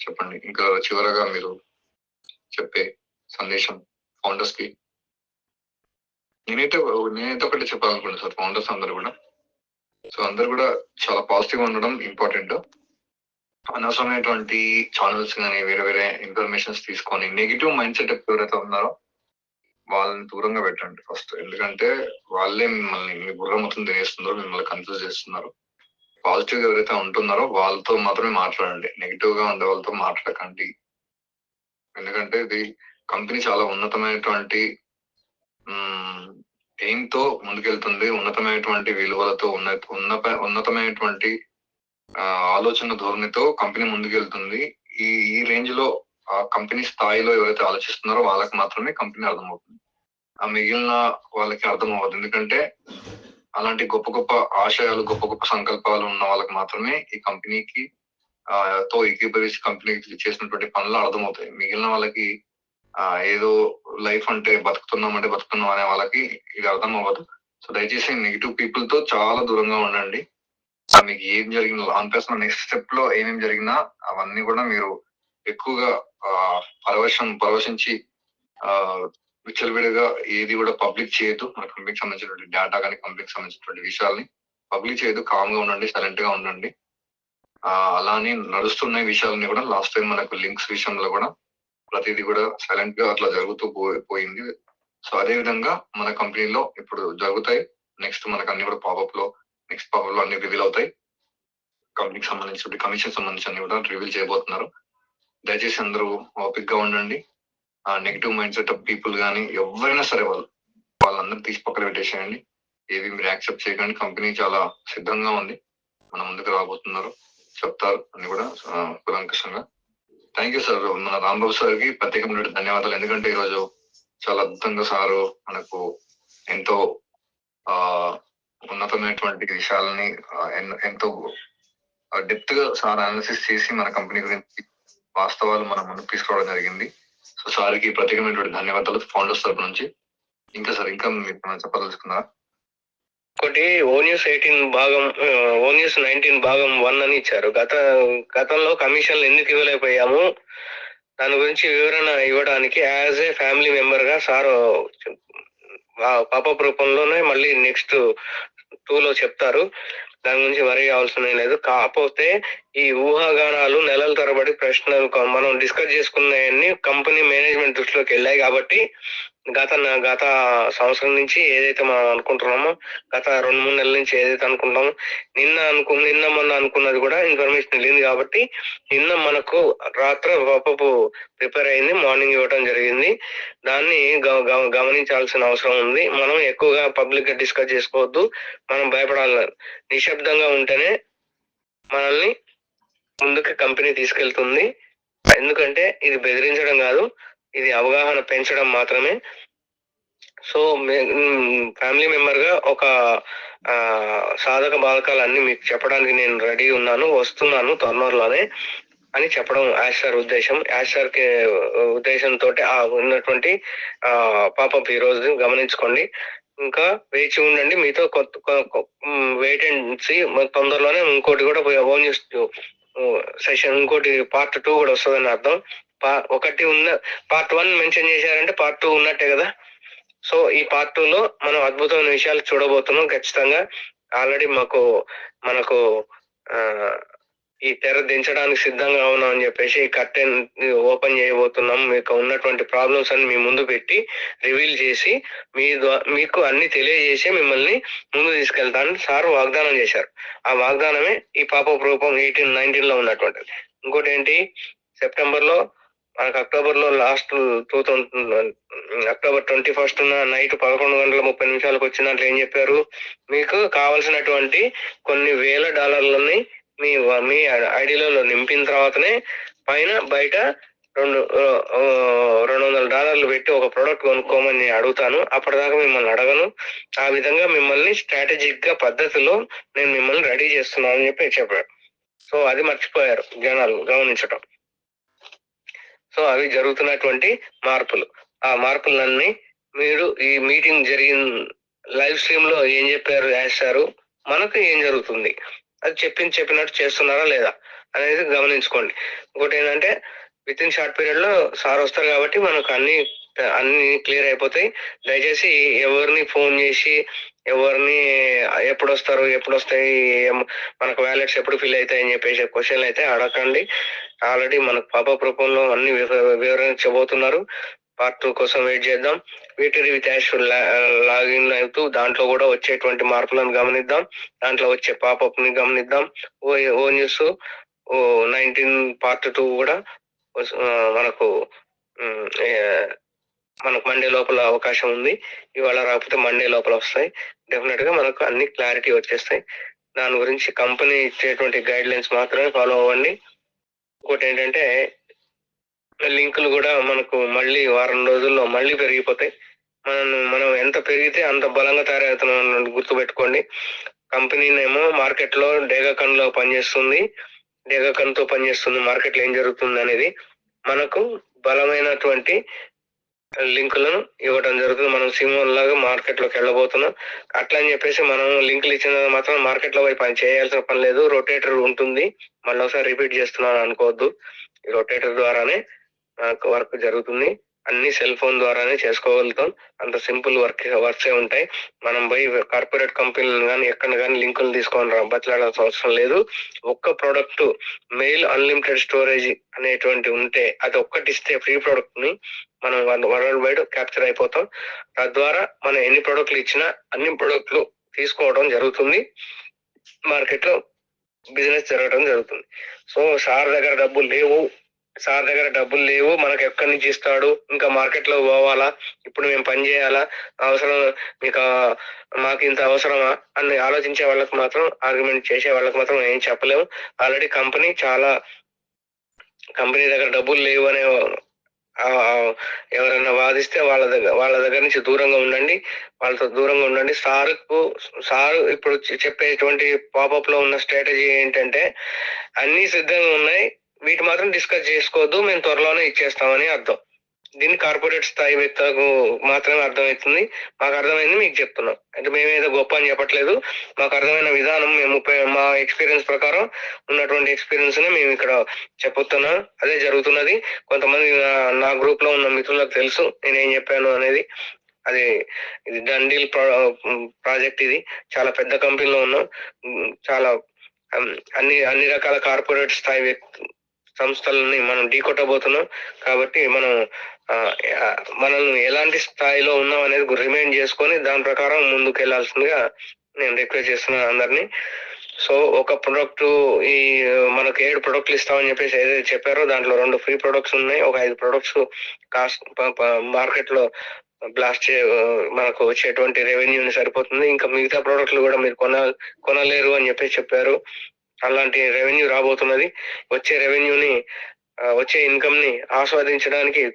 చెప్పండి. ఇంకా చివరగా మీరు చెప్పే సందేశం ఫౌండర్స్ కి. నేనైతే ఒకటి చెప్పాలనుకుంటున్నాను సార్ ఫౌండర్స్ అందరూ కూడా. సో అందరు కూడా చాలా పాజిటివ్ ఉండడం ఇంపార్టెంట్. అనవసరమైనటువంటి ఛానల్స్ కానీ వేరే వేరే ఇన్ఫర్మేషన్స్ తీసుకొని నెగిటివ్ మైండ్ సెట్ ఎవరైతే ఉన్నారో వాళ్ళని దూరంగా పెట్టండి ఫస్ట్. ఎందుకంటే వాళ్ళే మిమ్మల్ని మీ బుర్ర మొత్తం తినేస్తున్నారు, మిమ్మల్ని కన్ఫ్యూజ్ చేస్తున్నారు. పాజిటివ్ ఎవరైతే ఉంటున్నారో వాళ్ళతో మాత్రమే మాట్లాడండి, నెగిటివ్ గా ఉండే వాళ్ళతో మాట్లాడకండి. ఎందుకంటే ఇది కంపెనీ చాలా ఉన్నతమైనటువంటి ఎయిమ్ తో ముందుకెళ్తుంది, ఉన్నతమైనటువంటి విలువలతో ఉన్నతమైనటువంటి ఆలోచన ధోరణితో కంపెనీ ముందుకెళ్తుంది. ఈ రేంజ్ లో ఆ కంపెనీ స్థాయిలో ఎవరైతే ఆలోచిస్తున్నారో వాళ్ళకి మాత్రమే కంపెనీ అర్థమవుతుంది, ఆ మిగిలిన వాళ్ళకి అర్థం అవ్వదు. ఎందుకంటే అలాంటి గొప్ప గొప్ప ఆశయాలు, గొప్ప గొప్ప సంకల్పాలు ఉన్న వాళ్ళకి మాత్రమే ఈ కంపెనీకి తో ఏకీభవించి కంపెనీకి చేసినటువంటి పనులు అర్థమవుతాయి. మిగిలిన వాళ్ళకి ఏదో లైఫ్ అంటే బతుకుతున్నాం అనే వాళ్ళకి ఇది అర్థం అవ్వదు. సో దయచేసి నెగిటివ్ పీపుల్ తో చాలా దూరంగా ఉండండి. మీకు ఏం జరిగిన అంతేసిన నెక్స్ట్ స్టెప్ లో ఏమేమి జరిగినా అవన్నీ కూడా మీరు ఎక్కువగా పరవశించి విచ్చలవిడిగా ఏది కూడా పబ్లిక్ చేయొద్దు. మన కంపెనీకి సంబంధించినటువంటి డేటా కానీ కంపెనీకి సంబంధించినటువంటి విషయాల్ని పబ్లిక్ చేయొద్దు. కామ్ గా ఉండండి, సైలెంట్ గా ఉండండి. అలానే నడుస్తున్న విషయాలని కూడా లాస్ట్ టైం మనకు లింక్స్ విషయంలో కూడా ప్రతిదీ కూడా సైలెంట్ గా అట్లా జరుగుతూ పోయింది. సో అదే విధంగా మన కంపెనీలో ఇప్పుడు జరుగుతాయి. నెక్స్ట్ మనకు అన్ని కూడా పాపప్ లో నెక్స్ట్ పాపప్ లో అన్ని రివీల్ అవుతాయి. కంపెనీకి సంబంధించిన కమిషన్ సంబంధించి అన్ని కూడా రివీల్ చేయబోతున్నారు. దయచేసి అందరూ ఓపిక్ గా ఉండండి. Negative mind set of people కానీ ఎవరైనా సరే వాళ్ళందరూ తీసి పక్కన పెట్టేసేయండి. ఏవి మీరు యాక్సెప్ట్ చేయకండి. కంపెనీ చాలా సిద్ధంగా ఉంది, మన ముందుకు రాబోతున్నారు, చెప్తారు అన్ని కూడా కులంకషంగా. Thank you sir. మన రాంబాబు సార్ కి ప్రత్యేకమైన ధన్యవాదాలు. ఎందుకంటే ఈరోజు చాలా అద్భుతంగా సారు మనకు ఎంతో ఉన్నతమైనటువంటి విషయాలని ఎంతో డెప్త్ గా సార్ అనాలిసిస్ చేసి మన కంపెనీ గురించి వాస్తవాలు మన ముందుకు తీసుకోవడం జరిగింది. సో సార్కి ప్రత్యేకమైనటువంటి ధన్యవాదాలు ఫౌండర్స్ తరపు నుంచి. ఇంకా సార్ ఇంకా మీరు చెప్పదలుచుకున్నారా? ఒకటి ఓన్యూస్ 19 భాగం 1 అని ఇచ్చారు. గతంలో కమిషన్లు ఎందుకు ఇవ్వలేకపోయాము దాని గురించి వివరణ ఇవ్వడానికి యాజ్ ఏ ఫ్యామిలీ మెంబర్ గా సార్ పాపప్ రూపంలోనే మళ్ళీ నెక్స్ట్ 2లో చెప్తారు. దాని గురించి వరి కావాల్సిన లేదు. కాకపోతే ఈ ఊహాగానాలు నెలల తరబడి ప్రశ్నలు మనం డిస్కస్ చేసుకున్నాయన్నీ కంపెనీ మేనేజ్మెంట్ దృష్టిలోకి వెళ్ళాయి. కాబట్టి గత సంవత్సరం నుంచి ఏదైతే మనం అనుకుంటున్నామో, గత 2-3 నెలల నుంచి ఏదైతే అనుకుంటామో, నిన్న మొన్న అనుకున్నది కూడా ఇన్ఫర్మేషన్ వెళ్ళింది. కాబట్టి నిన్న మనకు రాత్రి పాపప్ ప్రిపేర్ అయింది, మార్నింగ్ ఇవ్వడం జరిగింది. దాన్ని గమనించాల్సిన అవసరం ఉంది. మనం ఎక్కువగా పబ్లిక్ గా డిస్కస్ చేసుకోవద్దు, మనం భయపడాలి. నిశ్శబ్దంగా ఉంటేనే మనల్ని ముందుకు కంపెనీ తీసుకెళ్తుంది. ఎందుకంటే ఇది బెదిరించడం కాదు, ఇది అవగాహన పెంచడం మాత్రమే. సో ఫ్యామిలీ మెంబర్ గా ఒక సాధక బాధకాలు అన్ని మీకు చెప్పడానికి నేను రెడీ ఉన్నాను, వస్తున్నాను త్వరలోనే అని చెప్పడం యాష్ సార్ ఉద్దేశం. యాష్ సార్ కి ఉద్దేశంతో ఉన్నటువంటి పాపప్ ఈ రోజు గమనించుకోండి. ఇంకా వేచి ఉండండి. మీతో వెయిట్ అండ్ సీ. తొందరలోనే ఇంకోటి కూడా ఓన్ న్యూస్ సెషన్ ఇంకోటి పార్ట్ 2 కూడా వస్తుందని అర్థం. ఒకటి ఉన్న పార్ట్ 1 మెన్షన్ చేశారంటే పార్ట్ 2 ఉన్నట్టే కదా. సో ఈ పార్ట్ 2లో మనం అద్భుతమైన విషయాలు చూడబోతున్నాం ఖచ్చితంగా. ఆల్రెడీ మనకు ఈ తెర దించడానికి సిద్ధంగా ఉన్నాం అని చెప్పేసి కర్టెన్ ఓపెన్ చేయబోతున్నాం. మీకు ఉన్నటువంటి ప్రాబ్లమ్స్ అన్ని మీ ముందు పెట్టి రివీల్ చేసి మీకు అన్ని తెలియజేసి మిమ్మల్ని ముందు తీసుకెళ్తానని సార్ వాగ్దానం చేశారు. ఆ వాగ్దానమే ఈ పాపప్ రూపం 18-19లో ఉన్నటువంటిది. ఇంకోటి ఏంటి, సెప్టెంబర్ లో మనకు అక్టోబర్ లో లాస్ట్ అక్టోబర్ 21 నైట్ 11:30 వచ్చినట్లు ఏం చెప్పారు, మీకు కావాల్సినటువంటి కొన్ని వేల డాలర్లని మీ ఐడియాలో నింపిన తర్వాతనే బయట $200 పెట్టి ఒక ప్రోడక్ట్ కొనుక్కోమని అడుగుతాను. అప్పటిదాకా మిమ్మల్ని అడగను. ఆ విధంగా మిమ్మల్ని స్ట్రాటజిక్ గా పద్ధతిలో నేను మిమ్మల్ని రెడీ చేస్తున్నాను అని చెప్పాడు. సో అది మర్చిపోయారు జనాలు గమనించటం. సో అవి జరుగుతున్నటువంటి మార్పులు. ఆ మార్పులన్నీ మీరు ఈ మీటింగ్ జరిగిన లైవ్ స్ట్రీమ్ లో ఏం చెప్పారు యాష్ సారు, మనకు ఏం జరుగుతుంది, అది చెప్పినట్టు చేస్తున్నారా లేదా, అనేది గమనించుకోండి. ఇంకోటి ఏంటంటే విత్ ఇన్ షార్ట్ పీరియడ్ లో సార్ వస్తారు కాబట్టి మనకు అన్ని క్లియర్ అయిపోతాయి. దయచేసి ఎవరిని ఫోన్ చేసి ఎవరిని ఎప్పుడు వస్తాయి, మనకు వ్యాలెట్స్ ఎప్పుడు ఫిల్ అవుతాయి అని చెప్పేసి క్వశ్చన్లు అయితే అడగండి. ఆల్రెడీ మనకు పాపప్ రూపంలో అన్ని వివరించబోతున్నారు. పార్ట్ 2 కోసం వెయిట్ చేద్దాం. వీటిని విత్ యాష్ లాగిన్ అవుతూ దాంట్లో కూడా వచ్చేటువంటి మార్పులను గమనిద్దాం. దాంట్లో వచ్చే పాపప్ ని గమనిద్దాం. ఓ న్యూస్ 19 పార్ట్ 2 కూడా మనకు మండే లోపల అవకాశం ఉంది. ఇవాళ రాకపోతే మండే లోపల వస్తాయి. డెఫినెట్ గా మనకు అన్ని క్లారిటీ వచ్చేస్తాయి. దాని గురించి కంపెనీ ఇచ్చేటువంటి గైడ్ లైన్స్ మాత్రమే ఫాలో అవ్వండి. ఇంకోటి ఏంటంటే లింకులు కూడా మనకు మళ్ళీ వారం రోజుల్లో మళ్ళీ పెరిగిపోతాయి. మనం ఎంత పెరిగితే అంత బలంగా తయారవుతున్నాం గుర్తుపెట్టుకోండి. కంపెనీనేమో మార్కెట్ లో డేగాకన్ లో పనిచేస్తుంది. డేగాకన్ తో పనిచేస్తుంది. మార్కెట్ లో ఏం జరుగుతుంది అనేది మనకు బలమైనటువంటి లింకులను ఇవ్వడం జరుగుతుంది. మనం సింహం లాగా మార్కెట్ లోకి వెళ్ళబోతున్నాం. అట్లా అని చెప్పేసి మనం లింకులు ఇచ్చిన మాత్రం మార్కెట్ లో పని చేయాల్సిన పని లేదు. రొటేటర్ ఉంటుంది. మళ్ళీ ఒకసారి రిపీట్ చేస్తున్నాను అనుకోవద్దు. ఈ రొటేటర్ ద్వారానే మనకు వర్క్ జరుగుతుంది. అన్ని సెల్ ఫోన్ ద్వారానే చేసుకోగలుగుతాం. అంత సింపుల్ వర్క్సే ఉంటాయి. మనం పోయి కార్పొరేట్ కంపెనీలు కానీ ఎక్కడ కానీ లింకులు తీసుకొని బతలాడాల్సిన అవసరం లేదు. ఒక్క ప్రోడక్ట్ మెయిల్ అన్లిమిటెడ్ స్టోరేజ్ అనేటువంటి ఉంటే అది ఒక్కటి ఇస్తే ఫ్రీ ప్రోడక్ట్ ని మనం వరల్డ్ వైడ్ క్యాప్చర్ అయిపోతాం. తద్వారా మనం ఎన్ని ప్రోడక్ట్లు ఇచ్చినా అన్ని ప్రోడక్ట్లు తీసుకోవడం జరుగుతుంది. మార్కెట్ లో బిజినెస్ జరగడం జరుగుతుంది. సో సార్ దగ్గర డబ్బులు లేవు, మనకు ఎక్కడి నుంచి ఇస్తాడు, ఇంకా మార్కెట్ లో పోవాలా, ఇప్పుడు మేము పని చేయాలా, అవసరం మాకు ఇంత అవసరమా అని ఆలోచించే వాళ్ళకి మాత్రం, ఆర్గ్యుమెంట్ చేసే వాళ్ళకి మాత్రం ఏం చెప్పలేము. ఆల్రెడీ కంపెనీ దగ్గర డబ్బులు లేవు అనే ఎవరైనా వాదిస్తే వాళ్ళ దగ్గర నుంచి దూరంగా ఉండండి. వాళ్ళతో దూరంగా ఉండండి. సార్ ఇప్పుడు చెప్పేటువంటి పాపప్ లో ఉన్న స్ట్రాటజీ ఏంటంటే అన్ని సిద్ధంగా ఉన్నాయి, వీటి మాత్రం డిస్కస్ చేసుకోవద్దు, మేము త్వరలోనే ఇచ్చేస్తామని అర్థం. దీన్ని కార్పొరేట్ స్థాయి వ్యక్తులకు మాత్రమే అర్థమవుతుంది. మాకు అర్థమైంది మీకు చెప్తున్నాం. అంటే మేమేదో గొప్ప అని చెప్పట్లేదు. మాకు అర్థమైన విధానం మా ఎక్స్పీరియన్స్ ప్రకారం ఉన్నటువంటి ఎక్స్పీరియన్స్ ని మేము ఇక్కడ చెప్పుతున్నాం. అదే జరుగుతున్నది. కొంతమంది నా గ్రూప్ లో ఉన్న మిత్రులకు తెలుసు నేనేం చెప్పాను అనేది. ఇది డన్ డీల్ ప్రాజెక్ట్. ఇది చాలా పెద్ద కంపెనీలో ఉన్నాం. చాలా అన్ని రకాల కార్పొరేట్ స్థాయి సంస్థలని మనం ఢీకొట్టబోతున్నాం. కాబట్టి మనల్ని ఎలాంటి స్థాయిలో ఉన్నాం అనేది రిమైండ్ చేసుకొని దాని ప్రకారం ముందుకు వెళ్లాల్సిందిగా నేను రిక్వెస్ట్ చేస్తున్నాను అందరినీ. సో ఒక ప్రొడక్ట్ మనకు 7 ప్రొడక్ట్లు ఇస్తామని చెప్పేసి ఏదైతే చెప్పారో దాంట్లో 2 ఫ్రీ ప్రొడక్ట్స్ ఉన్నాయి. ఒక 5 ప్రొడక్ట్స్ కాస్ట్ మార్కెట్ లో బ్లాస్ట్ మనకు వచ్చేటువంటి రెవెన్యూని సరిపోతుంది. ఇంకా మిగతా ప్రొడక్ట్లు కూడా మీరు కొనలేరు అని చెప్పేసి చెప్పారు. అలాంటి రెవెన్యూ రాబోతున్నది. వచ్చే ఇన్కమ్ ని ఆస్వాదించడానికి